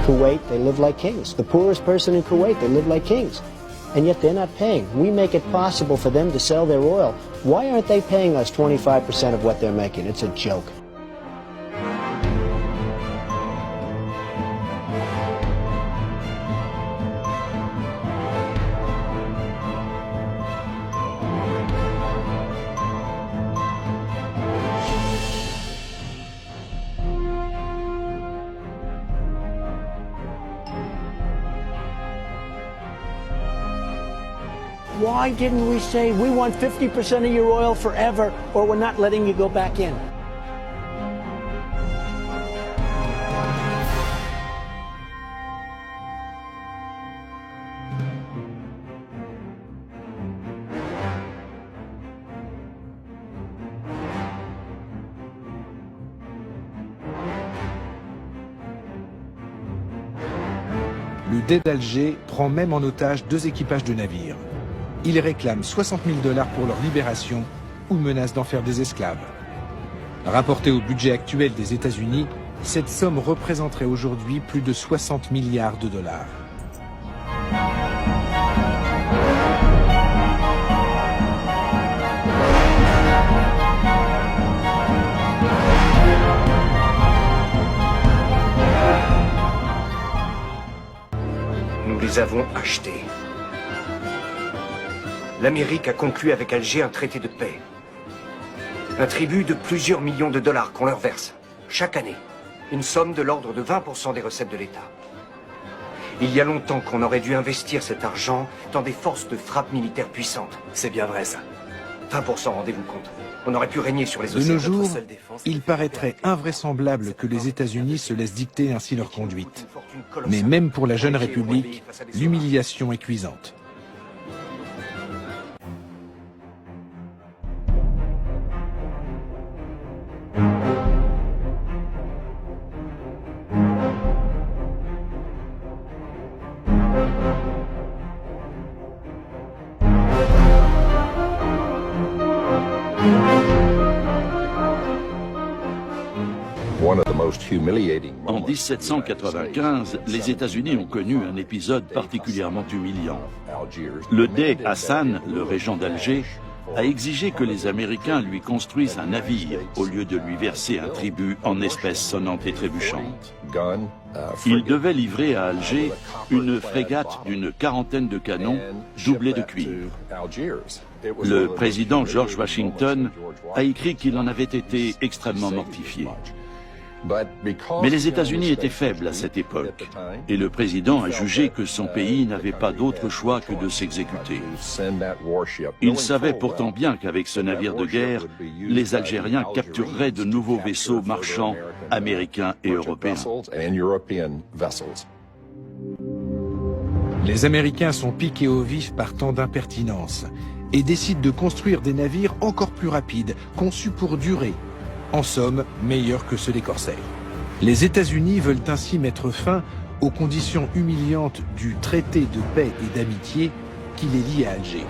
Kuwait, they live like kings. The poorest person in Kuwait, they live like kings. And yet they're not paying. We make it possible for them to sell their oil. Why aren't they paying us 25% of what they're making? It's a joke. Why didn't we say we want 50% of your oil forever, or we're not letting you go back in? Le Dey d'Alger prend même en otage 2 équipages de navires. Il réclame 60 000 $ pour leur libération ou menace d'en faire des esclaves. Rapporté au budget actuel des États-Unis, cette somme représenterait aujourd'hui plus de 60 milliards de dollars. Nous les avons achetés. L'Amérique a conclu avec Alger un traité de paix. Un tribut de plusieurs millions de dollars qu'on leur verse, chaque année. Une somme de l'ordre de 20% des recettes de l'État. Il y a longtemps qu'on aurait dû investir cet argent dans des forces de frappe militaires puissantes. C'est bien vrai, ça. 20%, rendez-vous compte. On aurait pu régner sur les océans. De nos jours, il paraîtrait invraisemblable que les États-Unis se laissent dicter ainsi leur conduite. Mais même pour la jeune République, l'humiliation est cuisante. En 1795, les États-Unis ont connu un épisode particulièrement humiliant. Le Dey Hassan, le régent d'Alger, a exigé que les Américains lui construisent un navire au lieu de lui verser un tribut en espèces sonnantes et trébuchantes. Il devait livrer à Alger une frégate d'une 40aine de canons doublés de cuivre. Le président George Washington a écrit qu'il en avait été extrêmement mortifié. Mais les États-Unis étaient faibles à cette époque, et le président a jugé que son pays n'avait pas d'autre choix que de s'exécuter. Il savait pourtant bien qu'avec ce navire de guerre, les Algériens captureraient de nouveaux vaisseaux marchands américains et européens. Les Américains sont piqués au vif par tant d'impertinence et décident de construire des navires encore plus rapides, conçus pour durer. En somme, meilleurs que ceux des corsaires. Les États-Unis veulent ainsi mettre fin aux conditions humiliantes du traité de paix et d'amitié qui les lie à Alger.